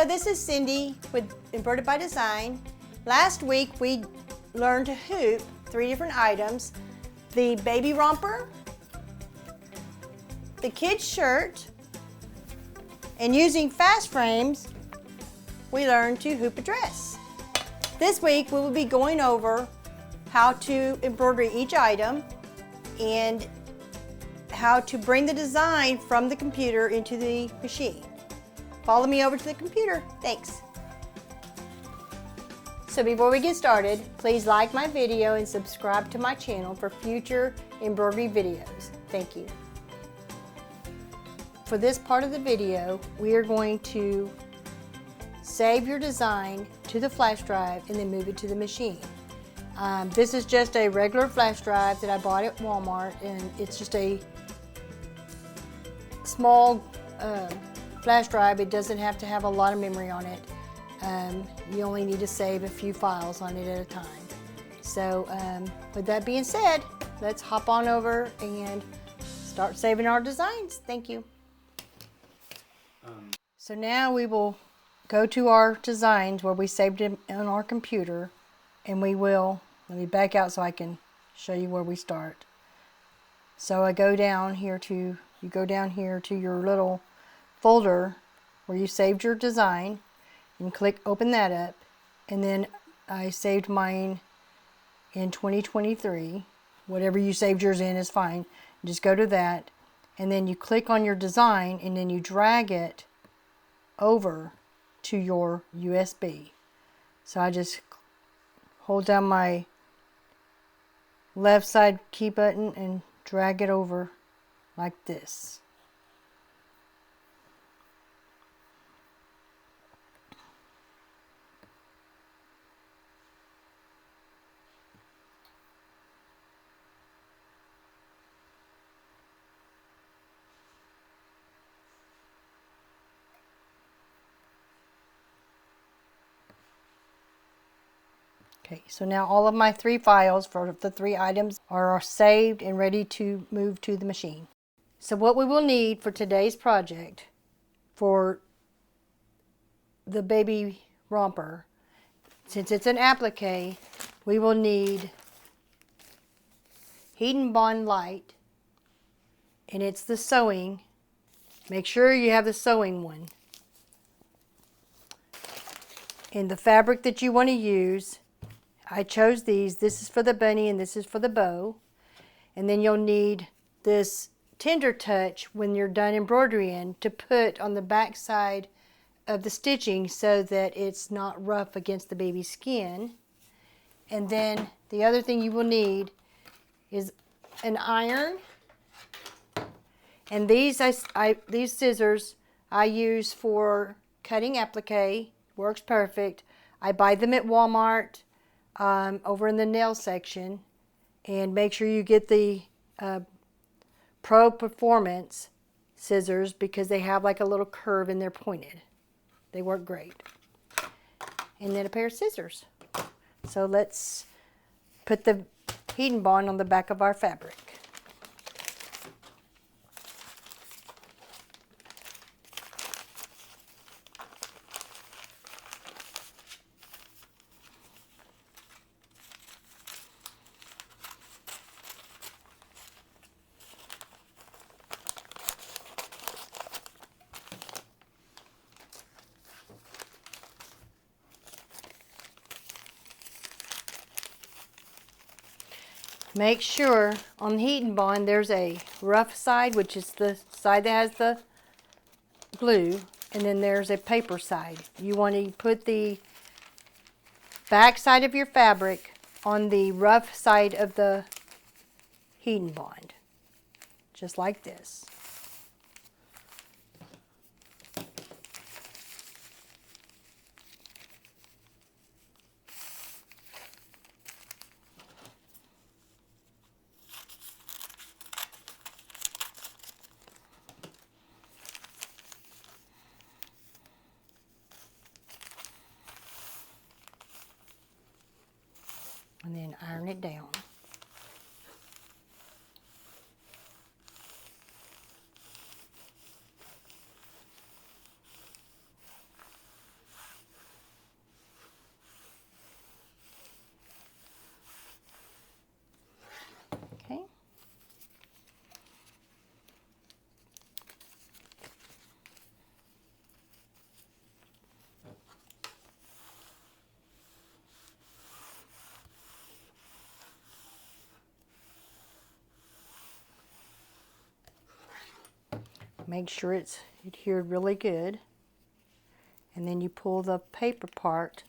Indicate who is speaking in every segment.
Speaker 1: Hello, this is Cindy with Embroidered by Design. Last week we learned to hoop 3 different items: the baby romper, the kid's shirt, and using fast frames we learned to hoop a dress. This week we will be going over how to embroider each item and how to bring the design from the computer into the machine. Follow me over to the computer. Thanks. So before we get started, please like my video and subscribe to my channel for future embroidery videos. Thank you. For this part of the video, we are going to save your design to the flash drive and then move it to the machine. This is just a regular flash drive that I bought at Walmart, and it's just a small flash drive. It doesn't have to have a lot of memory on it. You only need to save a few files on it at a time. So with that being said, let's hop on over and start saving our designs. Thank you. So now we will go to our designs where we saved them on our computer, and we will, let me back out so I can show you where we start. So I go down here to, you go down here to your little folder where you saved your design and click open that up, and then I saved mine in 2023. Whatever you saved yours in is fine. Just go to that, and then you click on your design, and then you drag it over to your USB. So I just hold down my left side key button and drag it over like this. Okay, so now all of my 3 files for the 3 items are saved and ready to move to the machine. So what we will need for today's project for the baby romper, since it's an applique, we will need Heat and Bond Light, and it's the sewing. Make sure you have the sewing one. And the fabric that you want to use, I chose these. This is for the bunny and this is for the bow. And then you'll need this Tender Touch when you're done embroidering to put on the back side of the stitching so that it's not rough against the baby's skin. And then the other thing you will need is an iron. And these these scissors I use for cutting applique. Works perfect. I buy them at Walmart. Over in the nail section, and make sure you get the Pro Performance scissors because they have like a little curve and they're pointed. They work great. And then a pair of scissors. So let's put the Heat and Bond on the back of our fabric. Make sure on the Heat and Bond there's a rough side, which is the side that has the glue, and then there's a paper side. You want to put the back side of your fabric on the rough side of the Heat and Bond, just like this. And then iron it down. Make sure it's adhered really good. And then you pull the paper part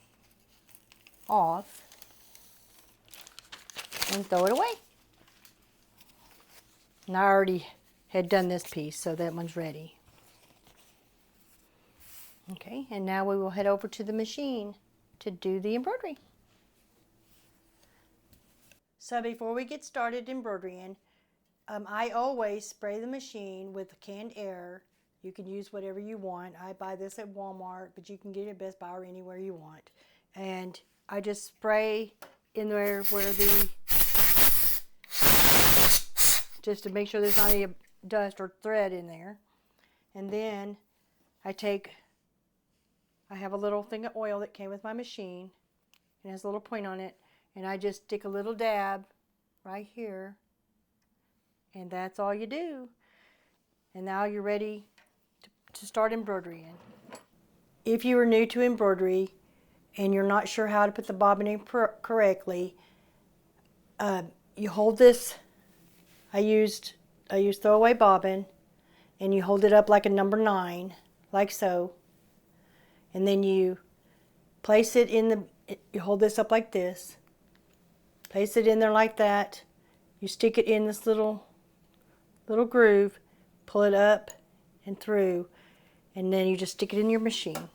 Speaker 1: off and throw it away. And I already had done this piece, so that one's ready. Okay, and now we will head over to the machine to do the embroidery. So before we get started embroidering, I always spray the machine with canned air. You can use whatever you want. I buy this at Walmart, but you can get it at Best Buy or anywhere you want. And I just spray in there where just to make sure there's not any dust or thread in there. And then I have a little thing of oil that came with my machine. It has a little point on it. And I just stick a little dab right here. And that's all you do. And now you're ready to start embroidering. If you are new to embroidery and you're not sure how to put the bobbin in correctly, you hold this. I used throwaway bobbin, and you hold it up like a number 9, like so. And then you place it you hold this up like this. Place it in there like that. You stick it in this little groove, pull it up and through, and then you just stick it in your machine.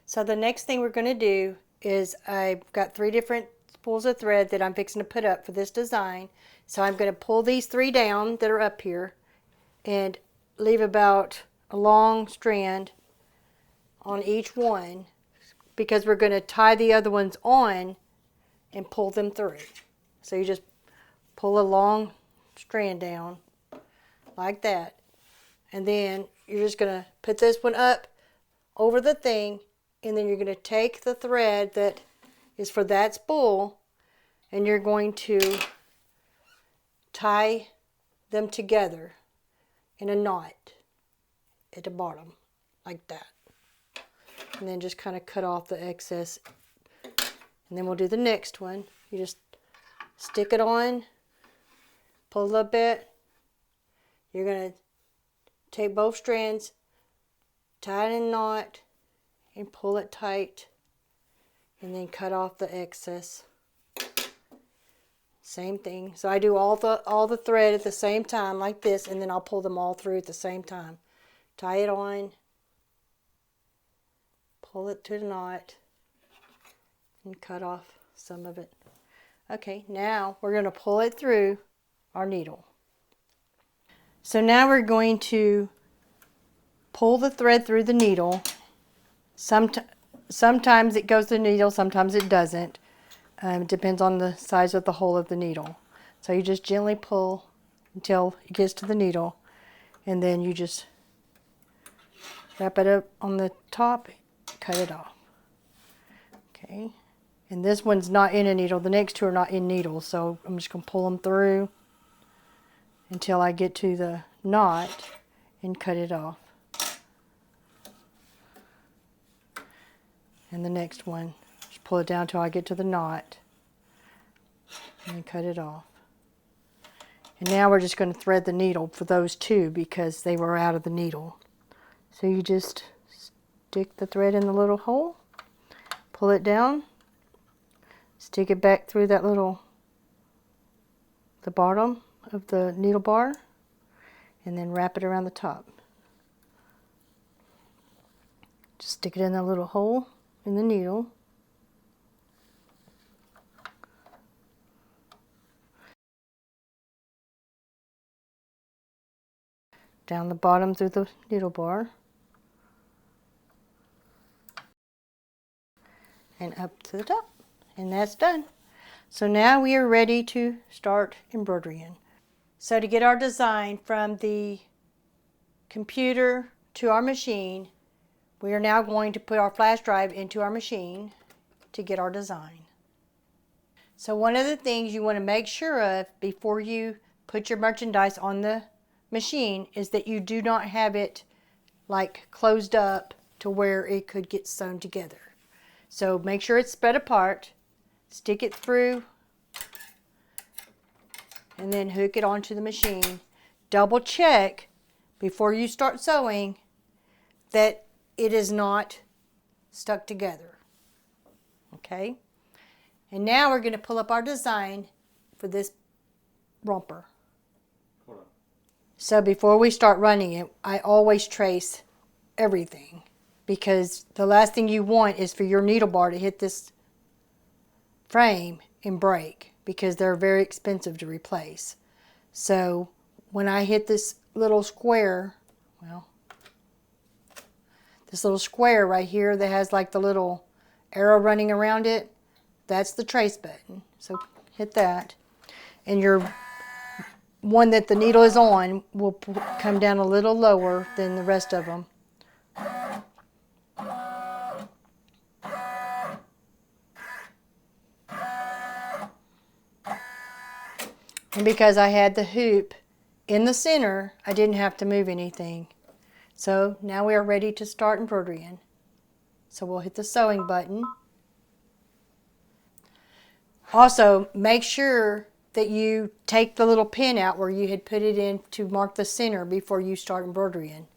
Speaker 1: So the next thing we're going to do is I've got 3 different spools of thread that I'm fixing to put up for this design. So I'm going to pull these 3 down that are up here and leave about a long strand on each one, because we're going to tie the other ones on and pull them through. So you just pull a long strand down like that, and then you're just going to put this one up over the thing, and then you're going to take the thread that is for that spool, and you're going to tie them together in a knot at the bottom like that, and then just kind of cut off the excess. And then we'll do the next one. You just stick it on, pull a bit. You're going to take both strands, tie it in a knot, and pull it tight, and then cut off the excess. Same thing. So I do all the thread at the same time like this, and then I'll pull them all through at the same time. Tie it on, pull it to the knot, and cut off some of it. Okay, now we're going to pull it through our needle. So now we're going to pull the thread through the needle. Sometimes it goes to the needle, sometimes it doesn't. It depends on the size of the hole of the needle. So you just gently pull until it gets to the needle, and then you just wrap it up on the top, cut it off. Okay. And this one's not in a needle. The next 2 are not in needles, so I'm just going to pull them through until I get to the knot and cut it off. And the next one, just pull it down until I get to the knot and cut it off. And now we're just going to thread the needle for those 2 because they were out of the needle. So you just stick the thread in the little hole, pull it down, stick it back through that the bottom of the needle bar, and then wrap it around the top. Just stick it in that little hole in the needle. Down the bottom through the needle bar, and up to the top. And that's done. So now we are ready to start embroidering. So to get our design from the computer to our machine, we are now going to put our flash drive into our machine to get our design. So one of the things you want to make sure of before you put your merchandise on the machine is that you do not have it like closed up to where it could get sewn together. So make sure it's spread apart. Stick it through and then hook it onto the machine. double check before you start sewing that it is not stuck together. Okay? And now we're going to pull up our design for this romper.
Speaker 2: Hold on.
Speaker 1: So before we start running it, I always trace everything, because the last thing you want is for your needle bar to hit this frame and break, because they're very expensive to replace. So when I hit this little square, well, this little square right here that has like the little arrow running around it, that's the trace button. So hit that, and your one that the needle is on will come down a little lower than the rest of them. And because I had the hoop in the center, I didn't have to move anything. So now we are ready to start embroidering. So we'll hit the sewing button. Also, make sure that you take the little pin out where you had put it in to mark the center before you start embroidering.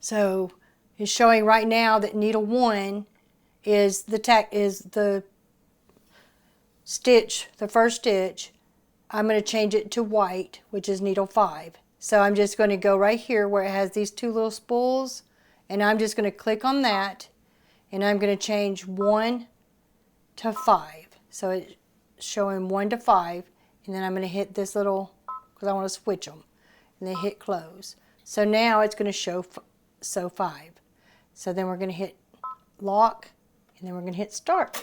Speaker 1: So it's showing right now that needle 1 is the stitch, the first stitch. I'm going to change it to white, which is needle 5. So I'm just going to go right here where it has these two little spools, and I'm just going to click on that, and I'm going to change 1 to 5. So it's showing 1 to 5, and then I'm going to hit this little, because I want to switch them, and then hit close. So now it's going to show sew 5. So then we're going to hit lock, and then we're going to hit start.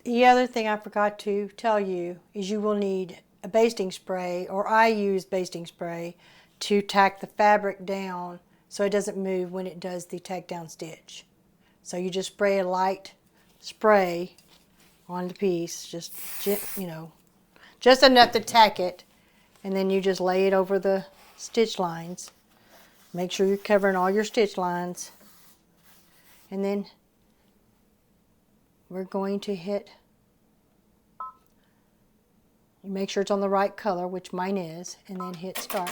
Speaker 1: The other thing I forgot to tell you is you will need a basting spray, or I use basting spray, to tack the fabric down so it doesn't move when it does the tack down stitch. So you just spray a light spray on the piece, just enough to tack it, and then you just lay it over the stitch lines. Make sure you're covering all your stitch lines, and then we're going to hit, make sure it's on the right color, which mine is, and then hit start.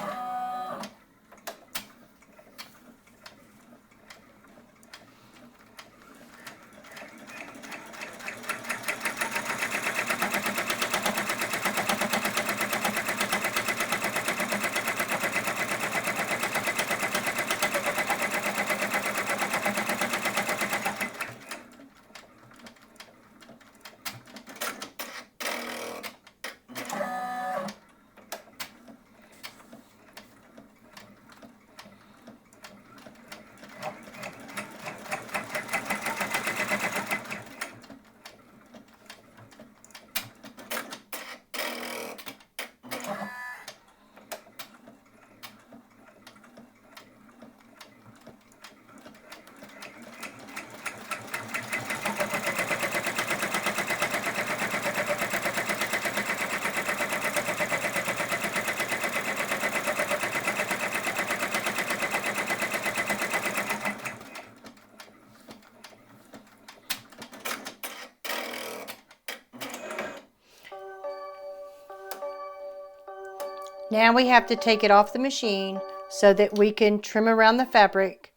Speaker 1: Now we have to take it off the machine so that we can trim around the fabric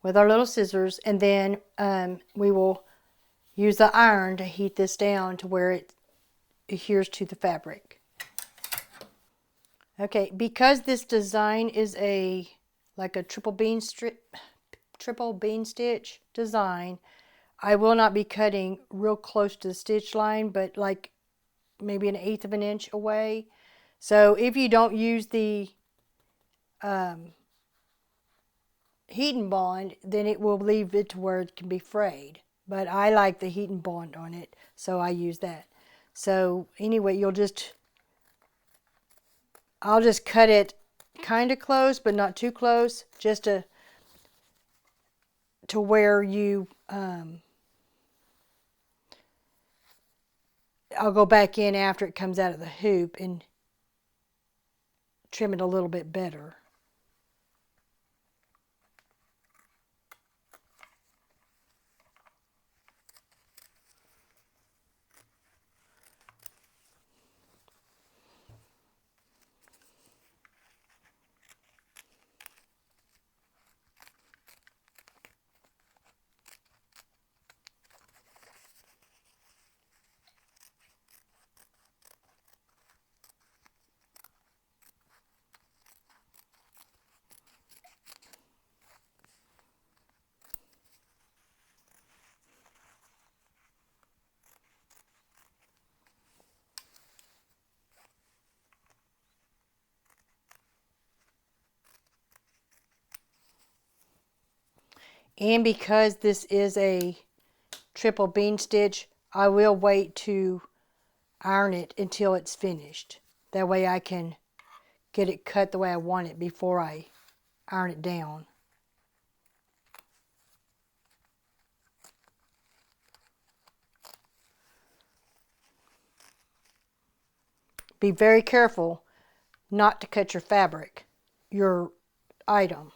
Speaker 1: with our little scissors, and then we will use the iron to heat this down to where it adheres to the fabric. Okay, because this design is like a triple bean stitch design, I will not be cutting real close to the stitch line, but like maybe 1/8 of an inch away. So if you don't use the heat and bond, then it will leave it to where it can be frayed. But I like the heat and bond on it, so I use that. So anyway, I'll just cut it kind of close, but not too close, just to where you, I'll go back in after it comes out of the hoop and trim it a little bit better. And because this is a triple bean stitch, I will wait to iron it until it's finished. That way I can get it cut the way I want it before I iron it down. Be very careful not to cut your fabric, your item.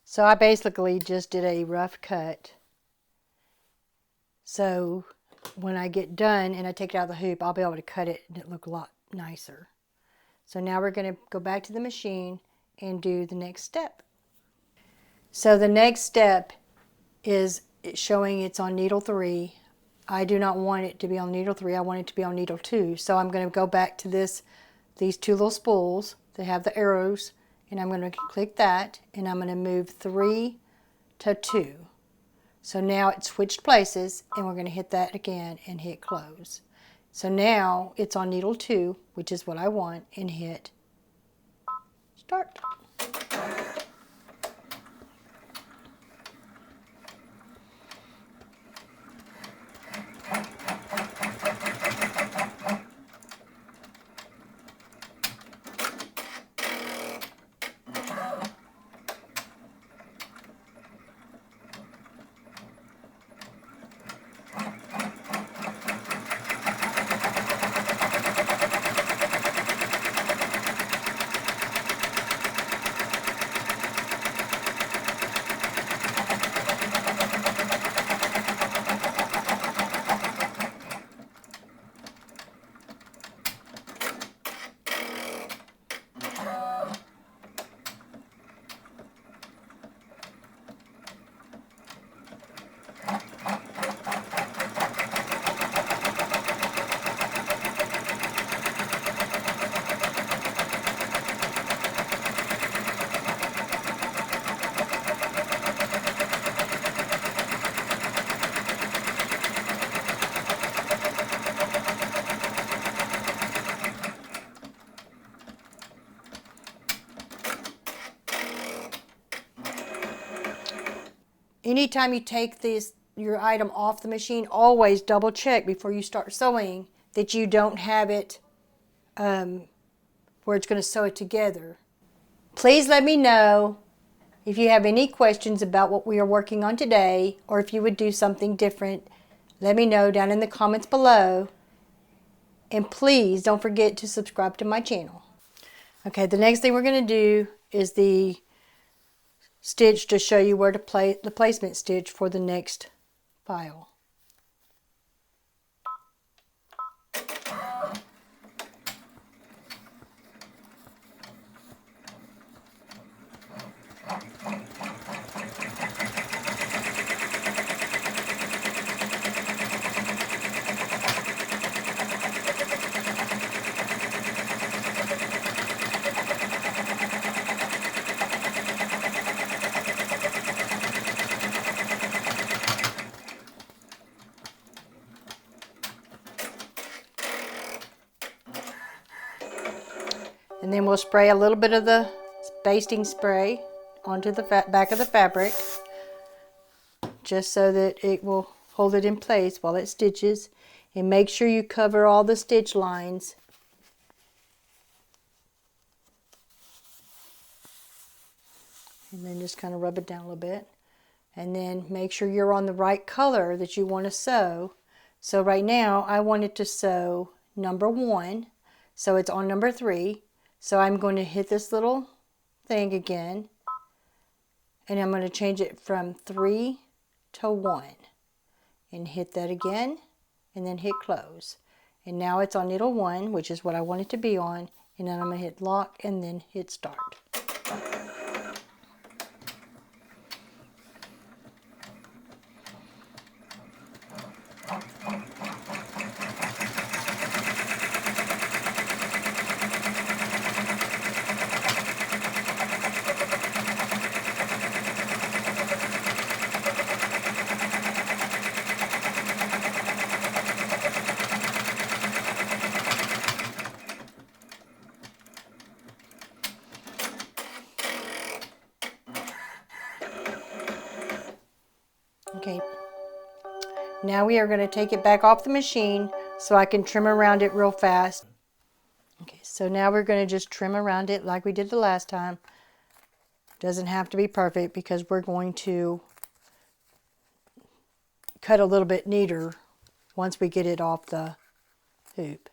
Speaker 1: So I basically just did a rough cut. So when I get done and I take it out of the hoop, I'll be able to cut it and it look a lot nicer. So now we're going to go back to the machine and do the next step. So the next step is showing it's on needle 3. I do not want it to be on needle 3, I want it to be on needle 2. So I'm going to go back to these two little spools that have the arrows, and I'm going to click that, and I'm going to move 3 to 2. So now it's switched places, and we're going to hit that again and hit close. So now it's on needle 2, which is what I want, and hit start. Anytime you take these your item off the machine, always double check before you start sewing that you don't have it where it's going to sew it together. Please let me know if you have any questions about what we are working on today, or if you would do something different. Let me know down in the comments below. And please don't forget to subscribe to my channel. Okay, the next thing we're going to do is the stitch to show you where to place the placement stitch for the next file. And then we'll spray a little bit of the basting spray onto the back of the fabric, just so that it will hold it in place while it stitches. And make sure you cover all the stitch lines. And then just kind of rub it down a little bit. And then make sure you're on the right color that you want to sew. So right now I wanted to sew number 1, so it's on number 3. So I'm going to hit this little thing again, and I'm going to change it from 3 to 1, and hit that again, and then hit close. And now it's on needle 1, which is what I want it to be on, and then I'm going to hit lock and then hit start. Okay, now we are going to take it back off the machine so I can trim around it real fast. Okay, so now we're going to just trim around it like we did the last time. Doesn't have to be perfect because we're going to cut a little bit neater once we get it off the hoop.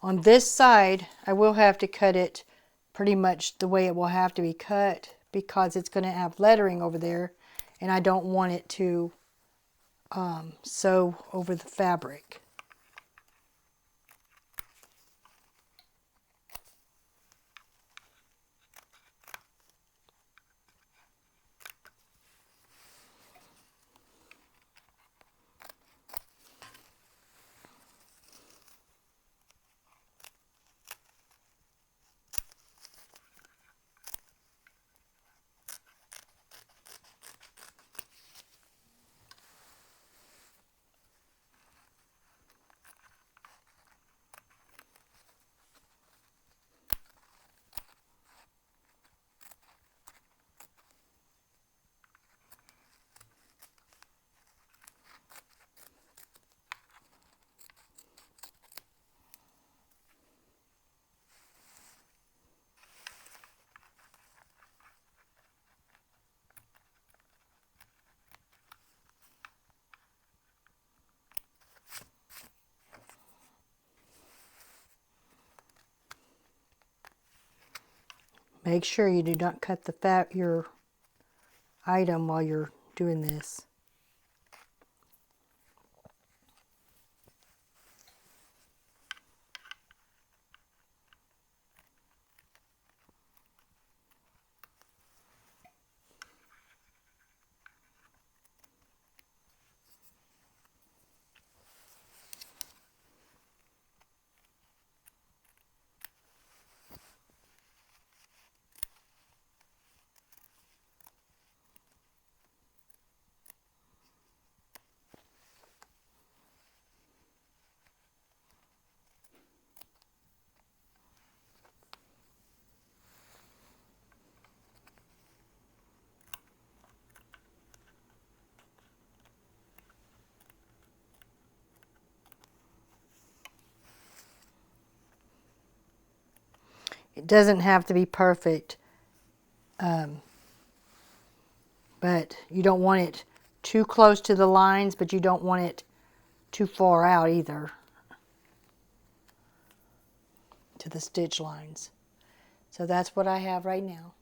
Speaker 1: On this side, I will have to cut it pretty much the way it will have to be cut because it's going to have lettering over there, and I don't want it to sew over the fabric. Make sure you do not cut your item while you're doing this. It doesn't have to be perfect, but you don't want it too close to the lines, but you don't want it too far out either to the stitch lines. So that's what I have right now.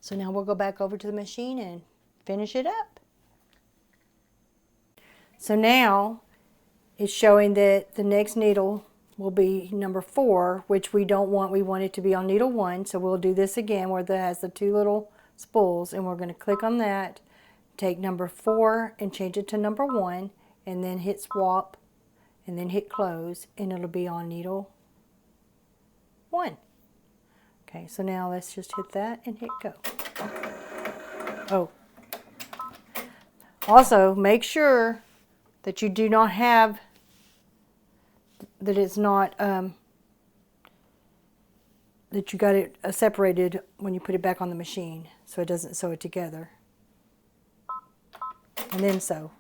Speaker 1: So now we'll go back over to the machine and finish it up. So now it's showing that the next needle will be number 4, which we don't want. We want it to be on needle 1. So we'll do this again where that has the 2 little spools, and we're going to click on that, take number 4 and change it to number 1, and then hit swap, and then hit close, and it'll be on needle 1. Okay, so now let's just hit that and hit go. Oh, also make sure that you do not have, that it's not, that you got it separated when you put it back on the machine, so it doesn't sew it together. And then sew.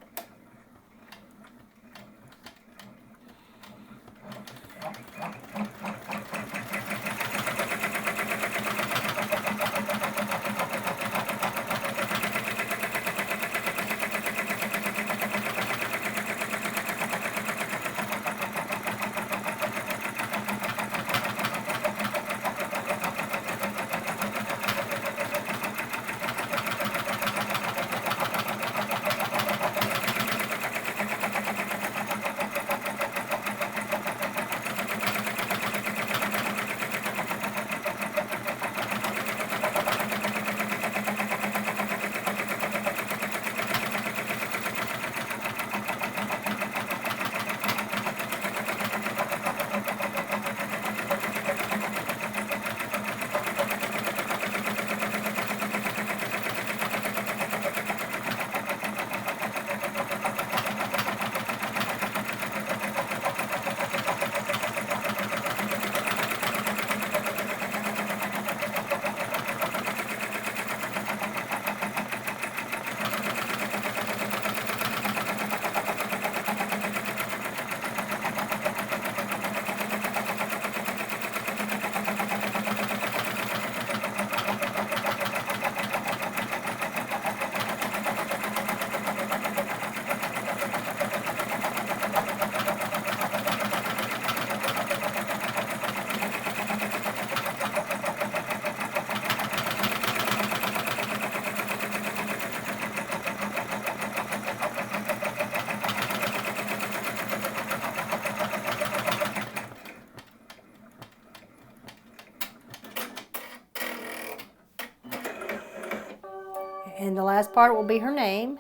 Speaker 1: And the last part will be her name,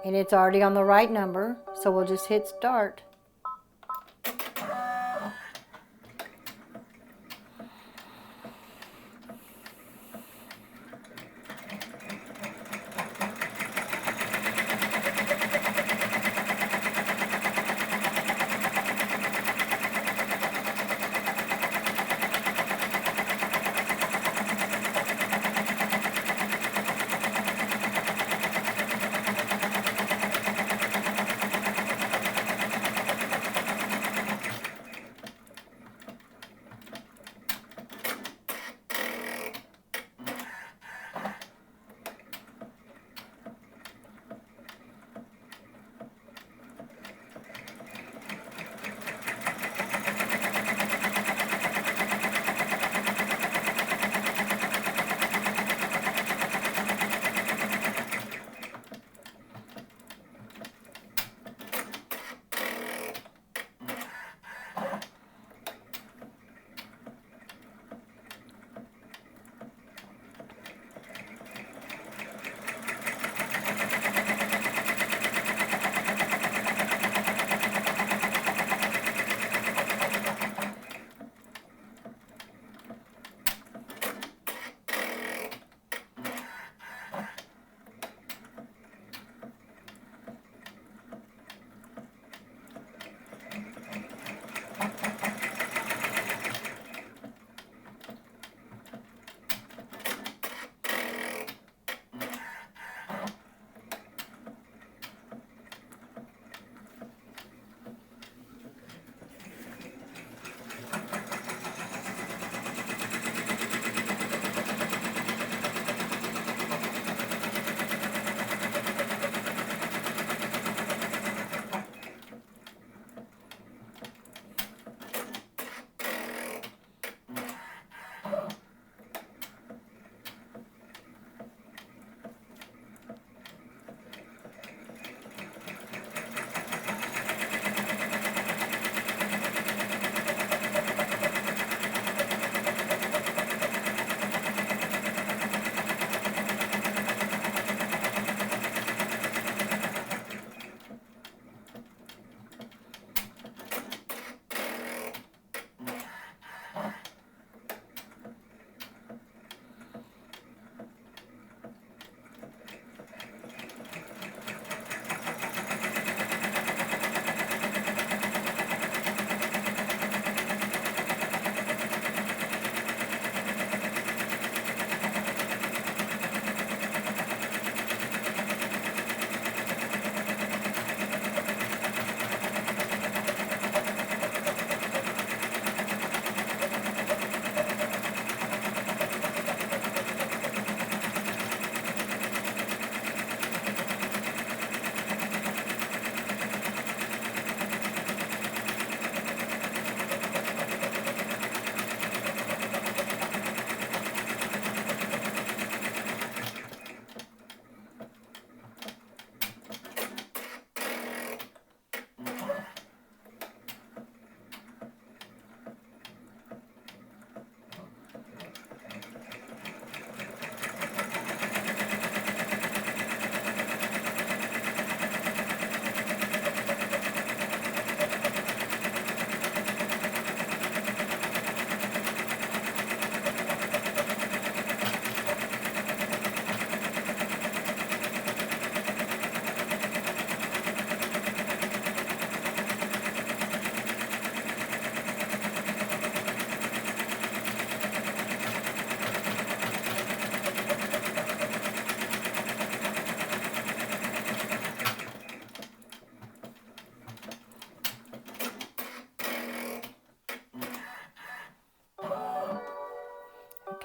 Speaker 1: and it's already on the right number, so we'll just hit start.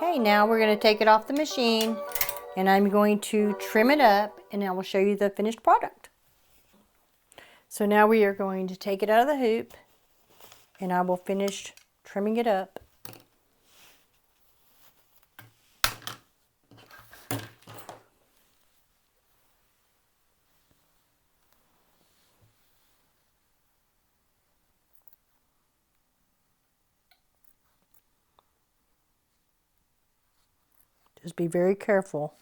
Speaker 1: Okay, now we're going to take it off the machine and I'm going to trim it up and I will show you the finished product. So now we are going to take it out of the hoop and I will finish trimming it up. Just be very careful.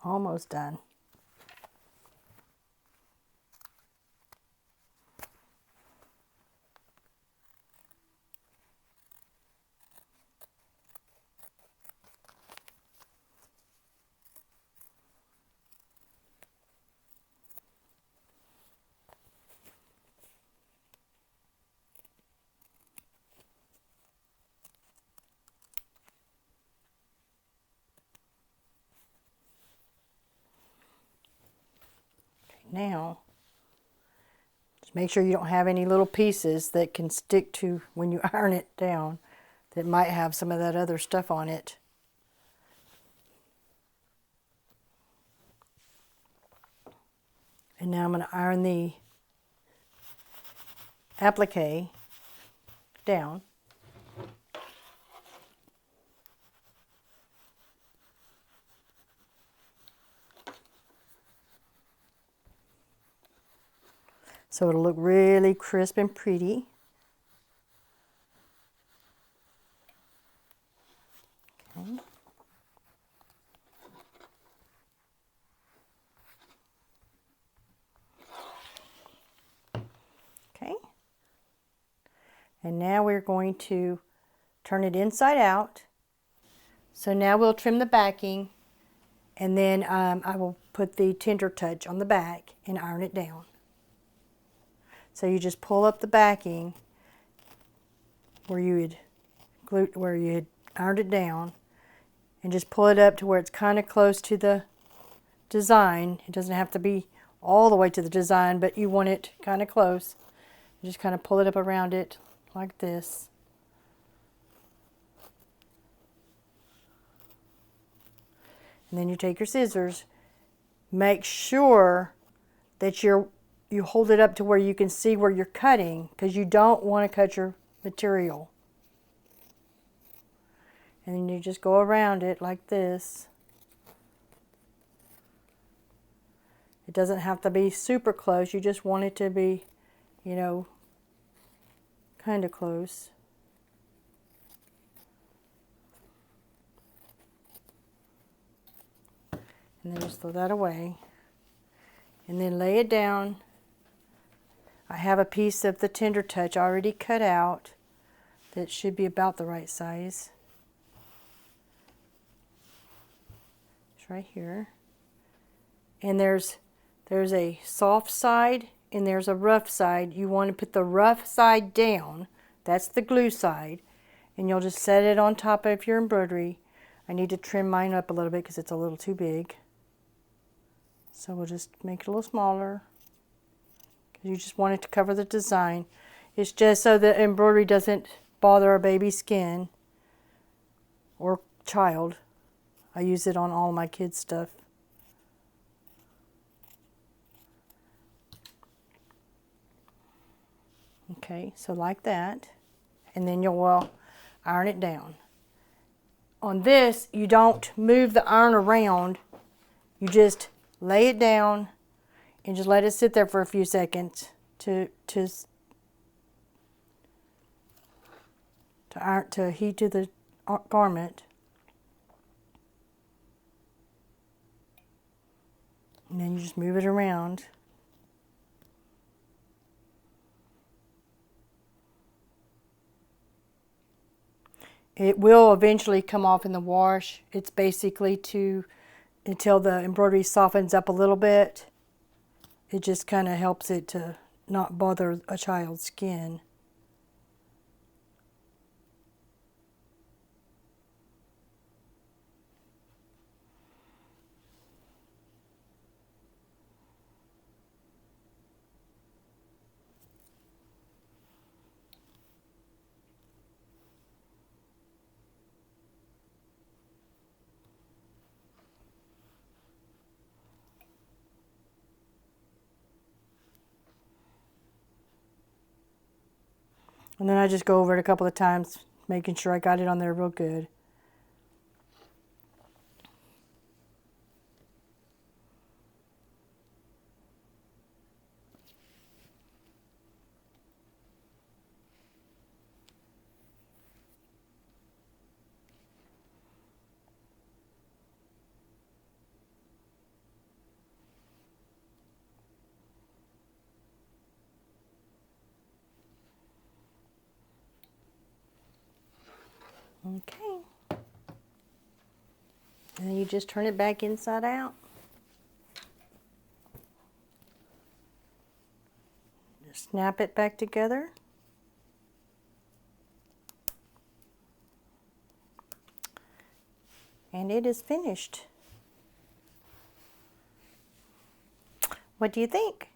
Speaker 1: Almost done. Now, just make sure you don't have any little pieces that can stick to when you iron it down that might have some of that other stuff on it. And now I'm going to iron the applique down. So it'll look really crisp and pretty. Okay. Okay. And now we're going to turn it inside out. So now we'll trim the backing and then I will put the tender touch on the back and iron it down. So you just pull up the backing where you had ironed it down and just pull it up to where it's kind of close to the design. It doesn't have to be all the way to the design, but you want it kind of close. You just kind of pull it up around it like this. And then you take your scissors make sure that you hold it up to where you can see where you're cutting, because you don't want to cut your material. And then you just go around it like this. It doesn't have to be super close. You just want it to be, you know, kind of close. And then just throw that away. And then lay it down. I have a piece of the Tender Touch already cut out that should be about the right size. It's right here. And there's a soft side and there's a rough side. You want to put the rough side down. That's the glue side. And you'll just set it on top of your embroidery. I need to trim mine up a little bit because it's a little too big. So we'll just make it a little smaller. You just want it to cover the design. It's just so the embroidery doesn't bother a baby's skin or child. I use it on all my kids' stuff. Okay, so like that. And then you'll iron it down. On this, you don't move the iron around. You just lay it down and just let it sit there for a few seconds to heat to the garment. And then you just move it around. It will eventually come off in the wash. It's basically until the embroidery softens up a little bit. It just kind of helps it to not bother a child's skin. And then I just go over it a couple of times, making sure I got it on there real good. Okay. And then you just turn it back inside out. Just snap it back together. And it is finished. What do you think?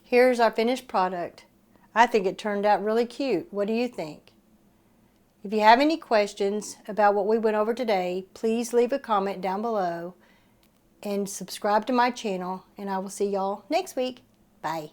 Speaker 1: Here's our finished product. I think it turned out really cute. What do you think? If you have any questions about what we went over today, please leave a comment down below and subscribe to my channel, and I will see y'all next week. Bye.